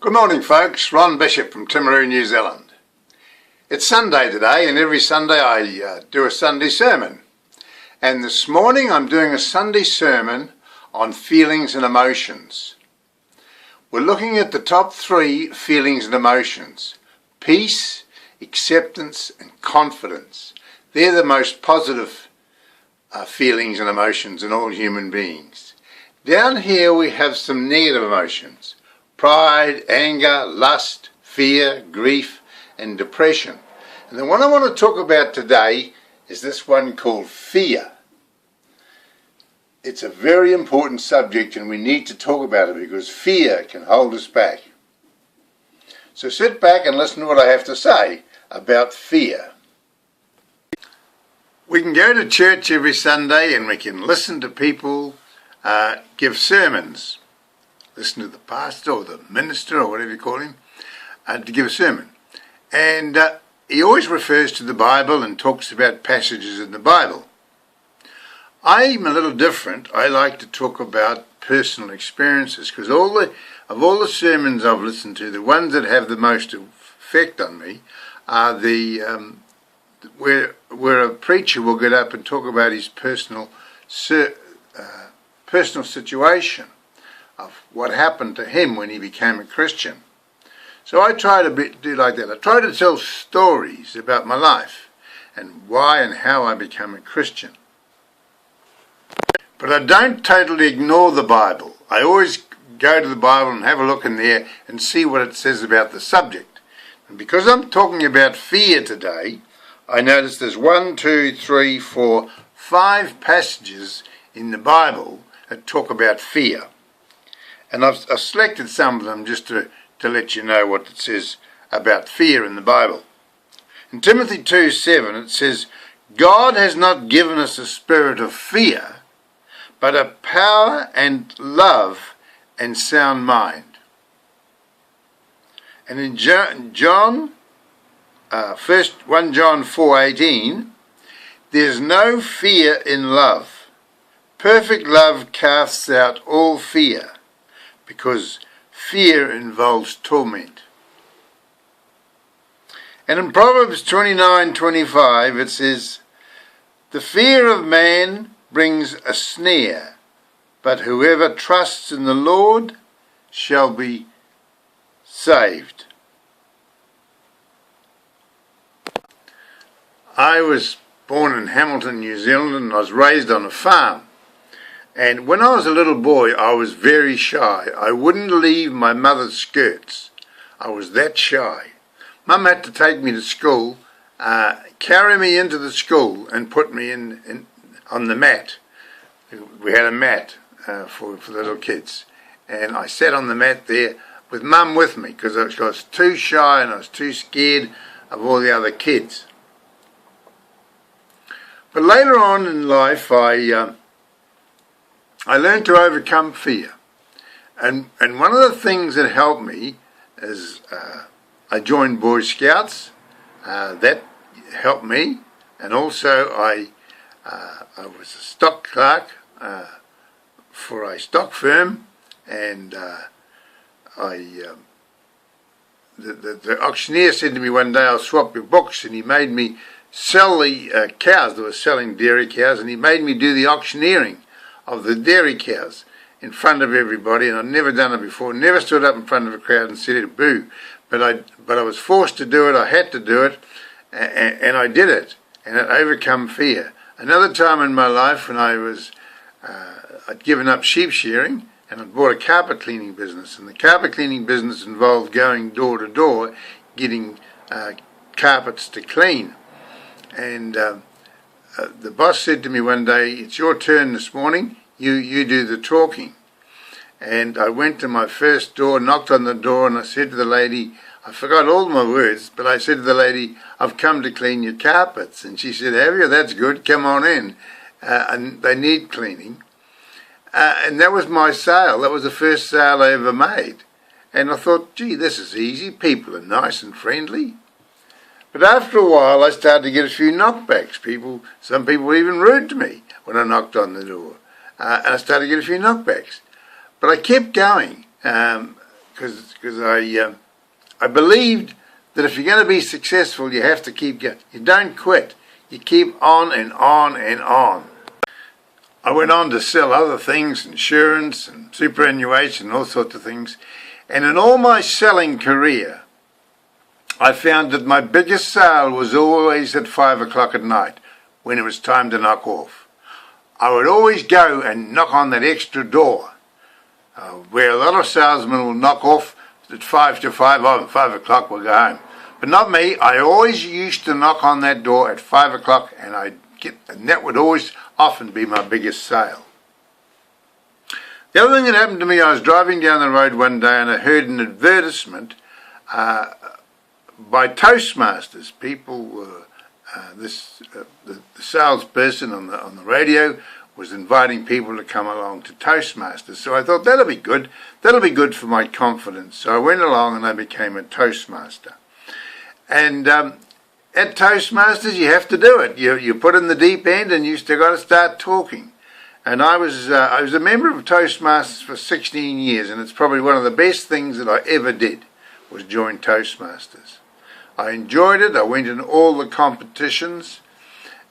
Good morning folks, Ron Bishop from Timaru, New Zealand. It's Sunday today, and every Sunday I do a Sunday sermon. And this morning I'm doing a Sunday sermon on feelings and emotions. We're looking at the top 3 feelings and emotions: peace, acceptance and confidence. They're the most positive feelings and emotions in all human beings. Down here we have some negative emotions: pride, anger, lust, fear, grief and depression. And the one I want to talk about today is this one called fear. It's a very important subject and we need to talk about it because fear can hold us back. So sit back and listen to what I have to say about fear. We can go to church every Sunday and we can listen to people give sermons. Listen to the pastor or the minister or whatever you call him to give a sermon. And he always refers to the Bible and talks about passages in the Bible. I'm a little different. I like to talk about personal experiences because of all the sermons I've listened to, the ones that have the most effect on me are where a preacher will get up and talk about his personal situation of what happened to him when he became a Christian. So I try to do like that. I try to tell stories about my life and why and how I became a Christian. But I don't totally ignore the Bible. I always go to the Bible and have a look in there and see what it says about the subject. And because I'm talking about fear today, I notice there's 5 passages in the Bible that talk about fear. And I've selected some of them just to let you know what it says about fear in the Bible. In Timothy 2:7 it says, God has not given us a spirit of fear, but a power and love and sound mind. And in 1 John 4:18, there's no fear in love. Perfect love casts out all fear, because fear involves torment. And in Proverbs 29:25 it says, the fear of man brings a snare, but whoever trusts in the Lord shall be saved. I was born in Hamilton, New Zealand, and I was raised on a farm. And when I was a little boy, I was very shy. I wouldn't leave my mother's skirts. I was that shy. Mum had to take me to school, carry me into the school and put me in on the mat. We had a mat for the little kids. And I sat on the mat there with Mum with me because I was too shy and I was too scared of all the other kids. But later on in life, I learned to overcome fear. And one of the things that helped me is I joined Boy Scouts. That helped me. And also I was a stock clerk for a stock firm. And the auctioneer said to me one day, I'll swap your books. And he made me sell the cows. They were selling dairy cows. And he made me do the auctioneering of the dairy cows in front of everybody, and I'd never done it before, never stood up in front of a crowd and said boo, but I was forced to do it, I had to do it, and I did it, and it overcome fear. Another time in my life when I'd given up sheep shearing, and I'd bought a carpet cleaning business, and the carpet cleaning business involved going door to door, getting carpets to clean, and the boss said to me one day, it's your turn this morning, you do the talking. And I went to my first door, knocked on the door, and I said to the lady, I forgot all my words, but I said to the lady, I've come to clean your carpets. And she said, have you? That's good, come on in. And they need cleaning. And that was my sale. That was the first sale I ever made. And I thought, gee, this is easy. People are nice and friendly. But after a while, I started to get a few knockbacks. Some people were even rude to me when I knocked on the door. And I started to get a few knockbacks. But I kept going. because I believed that if you're going to be successful, you have to keep going. You don't quit. You keep on and on and on. I went on to sell other things, insurance and superannuation and all sorts of things. And in all my selling career, I found that my biggest sale was always at 5 o'clock at night when it was time to knock off. I would always go and knock on that extra door where a lot of salesmen will knock off at 5 to 5, oh, 5 o'clock we'll go home. But not me. I always used to knock on that door at 5 o'clock and and that would always often be my biggest sale. The other thing that happened to me, I was driving down the road one day and I heard an advertisement by Toastmasters. People were, the salesperson on the radio was inviting people to come along to Toastmasters. So I thought that'll be good. That'll be good for my confidence. So I went along and I became a Toastmaster. And at Toastmasters, you have to do it. You put in the deep end and you still got to start talking. And I was a member of Toastmasters for 16 years, and it's probably one of the best things that I ever did was join Toastmasters. I enjoyed it. I went in all the competitions,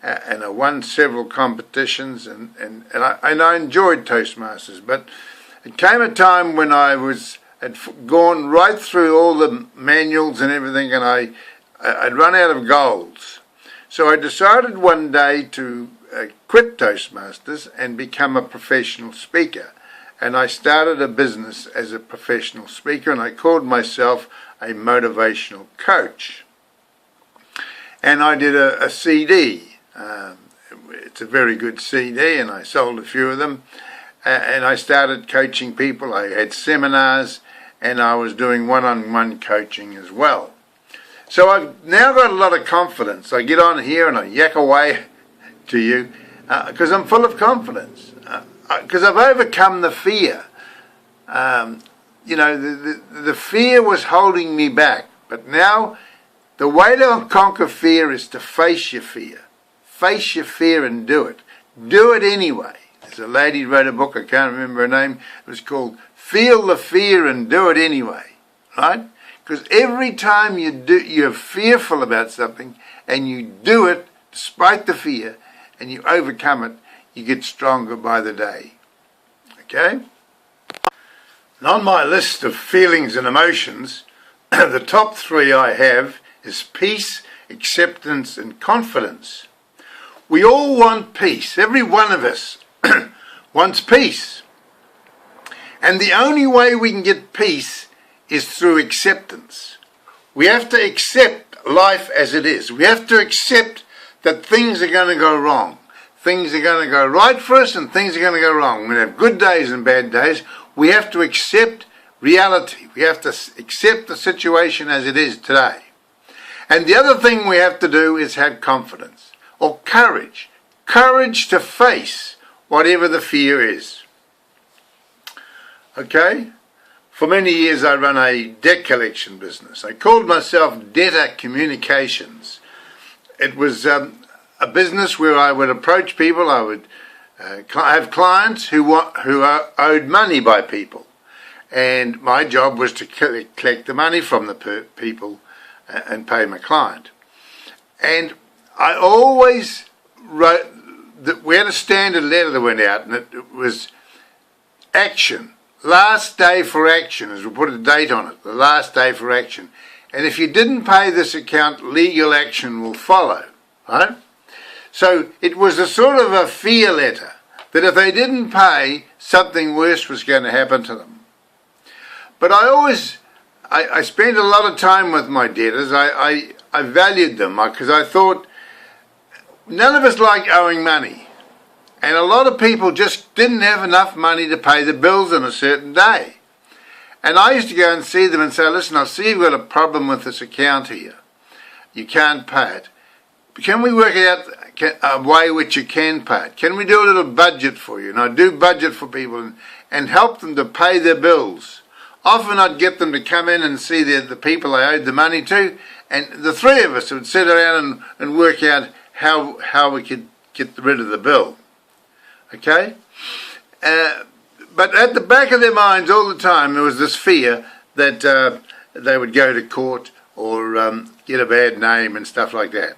and I won several competitions, and I enjoyed Toastmasters. But it came a time when I had gone right through all the manuals and everything, and I'd run out of goals. So I decided one day to quit Toastmasters and become a professional speaker. And I started a business as a professional speaker, and I called myself a motivational coach. And I did a CD. It's a very good CD, and I sold a few of them. And I started coaching people. I had seminars, and I was doing one-on-one coaching as well. So I've now got a lot of confidence. I get on here and I yak away to you because I'm full of confidence. Because I've overcome the fear. The fear was holding me back. But now the way to conquer fear is to face your fear. Face your fear and do it. Do it anyway. There's a lady who wrote a book, I can't remember her name. It was called Feel the Fear and Do It Anyway. Right? Because every time you're fearful about something and you do it despite the fear and you overcome it, you get stronger by the day. Okay? And on my list of feelings and emotions, the top 3 I have is peace, acceptance and confidence. We all want peace. Every one of us wants peace. And the only way we can get peace is through acceptance. We have to accept life as it is. We have to accept that things are going to go wrong. Things are going to go right for us and things are going to go wrong. We have good days and bad days. We have to accept reality. We have to accept the situation as it is today. And the other thing we have to do is have confidence or courage. Courage to face whatever the fear is. Okay? For many years I ran a debt collection business. I called myself Debtor Communications. It was a business where I would approach people. I would have clients who owed money by people. And my job was to collect the money from the people and pay my client. And I always wrote, we had a standard letter that went out, and it was action. Last day for action, as we put a date on it, the last day for action. And if you didn't pay this account, legal action will follow, right? So it was a sort of a fear letter that if they didn't pay, something worse was going to happen to them. But I spent a lot of time with my debtors. I valued them because I thought none of us like owing money. And a lot of people just didn't have enough money to pay the bills on a certain day. And I used to go and see them and say, listen, I see you've got a problem with this account here. You can't pay it. Can we work out a way which you can pay it? Can we do a little budget for you? And I do budget for people and help them to pay their bills. Often I'd get them to come in and see the people I owed the money to, and the 3 of us would sit around and work out how we could get rid of the bill. Okay? But at the back of their minds all the time there was this fear that they would go to court or get a bad name and stuff like that.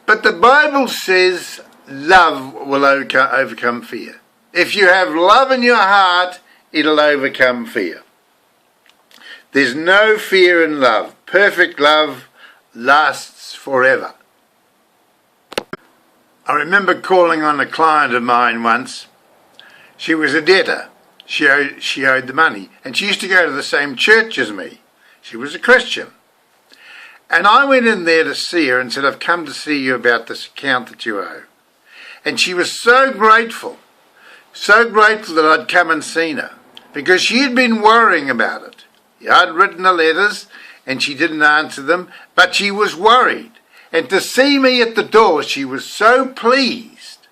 But the Bible says love will overcome fear. If you have love in your heart, it'll overcome fear. There's no fear in love. Perfect love lasts forever. I remember calling on a client of mine once. She was a debtor. She owed the money, and she used to go to the same church as me. She was a Christian. And I went in there to see her and said, I've come to see you about this account that you owe. And she was so grateful that I'd come and seen her, because she had been worrying about it. I'd written the letters and she didn't answer them, but she was worried. And to see me at the door, she was so pleased.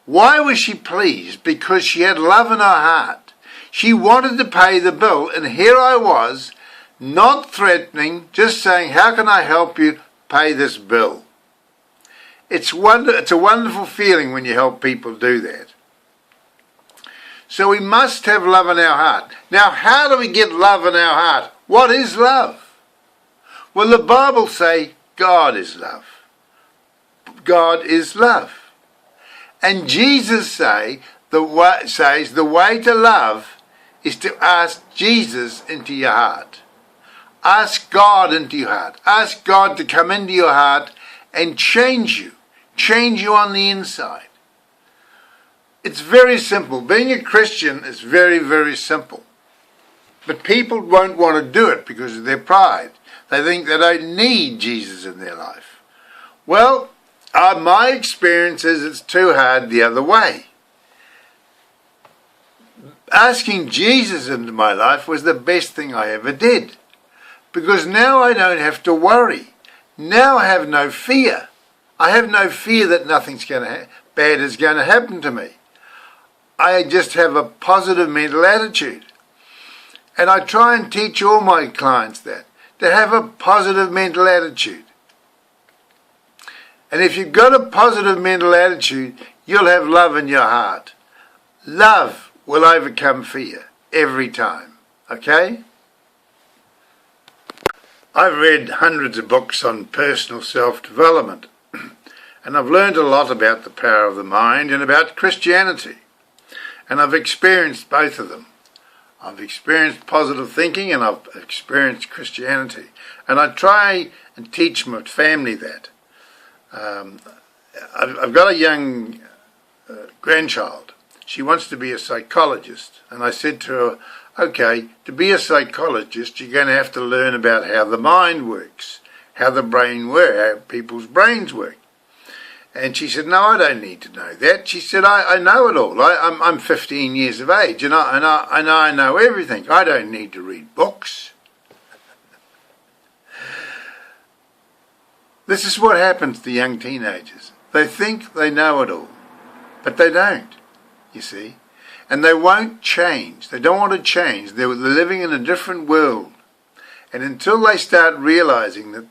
Why was she pleased? Because she had love in her heart. She wanted to pay the bill, and here I was, not threatening, just saying, how can I help you pay this bill? It's a wonderful feeling when you help people do that. So we must have love in our heart. Now, how do we get love in our heart? What is love? Well, the Bible says God is love. God is love. And Jesus says the way to love is to ask Jesus into your heart. Ask God into your heart. Ask God to come into your heart and change you on the inside. It's very simple. Being a Christian is very, very simple. But people won't want to do it because of their pride. They think they don't need Jesus in their life. Well, my experience is it's too hard the other way. Asking Jesus into my life was the best thing I ever did. Because now I don't have to worry. Now I have no fear. I have no fear that nothing's bad is going to happen to me. I just have a positive mental attitude. And I try and teach all my clients that, to have a positive mental attitude. And if you've got a positive mental attitude, you'll have love in your heart. Love will overcome fear every time. Okay? I've read hundreds of books on personal self-development. And I've learned a lot about the power of the mind and about Christianity. And I've experienced both of them. I've experienced positive thinking and I've experienced Christianity. And I try and teach my family that. I've got a young grandchild. She wants to be a psychologist. And I said to her, okay, to be a psychologist, you're going to have to learn about how the mind works, how the brain works, how people's brains work. And she said, no, I don't need to know that. She said, I know it all. I'm 15 years of age and I know everything. I don't need to read books. This is what happens to young teenagers. They think they know it all, but they don't, you see. And they won't change. They don't want to change. They're living in a different world. And until they start realizing that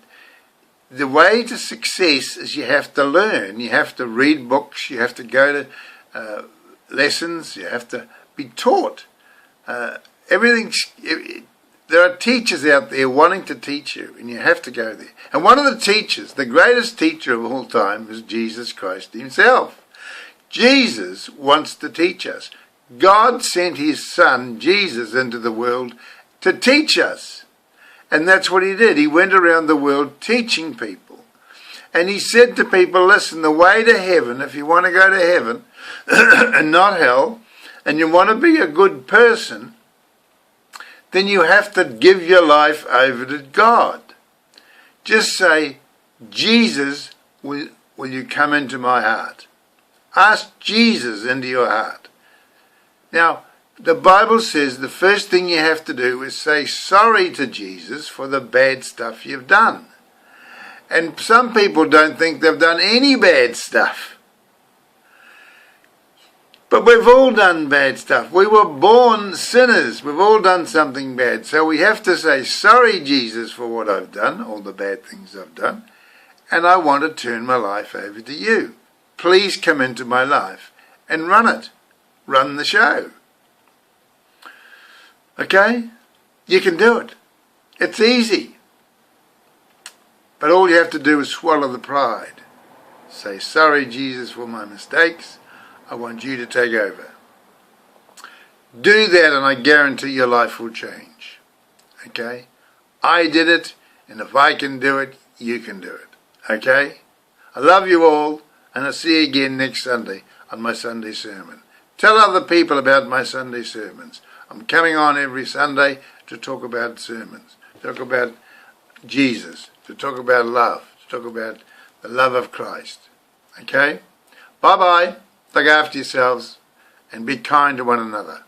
the way to success is you have to learn, you have to read books, you have to go to lessons, you have to be taught. There are teachers out there wanting to teach you, and you have to go there. And one of the teachers, the greatest teacher of all time, is Jesus Christ himself. Jesus wants to teach us. God sent his son, Jesus, into the world to teach us. And that's what he did. He went around the world teaching people. And he said to people, listen, the way to heaven, if you want to go to heaven and not hell, and you want to be a good person, then you have to give your life over to God. Just say, Jesus, will you come into my heart? Ask Jesus into your heart. Now, the Bible says the first thing you have to do is say sorry to Jesus for the bad stuff you've done. And some people don't think they've done any bad stuff. But we've all done bad stuff. We were born sinners. We've all done something bad. So we have to say, sorry, Jesus, for what I've done, all the bad things I've done, and I want to turn my life over to you. Please come into my life and run it. Run the show. Okay? You can do it. It's easy. But all you have to do is swallow the pride. Say, sorry, Jesus, for my mistakes. I want you to take over. Do that and I guarantee your life will change. Okay? I did it, and if I can do it, you can do it. Okay? I love you all, and I'll see you again next Sunday on my Sunday sermon. Tell other people about my Sunday sermons. I'm coming on every Sunday to talk about sermons, to talk about Jesus, to talk about love, to talk about the love of Christ. Okay? Bye-bye. Look after yourselves and be kind to one another.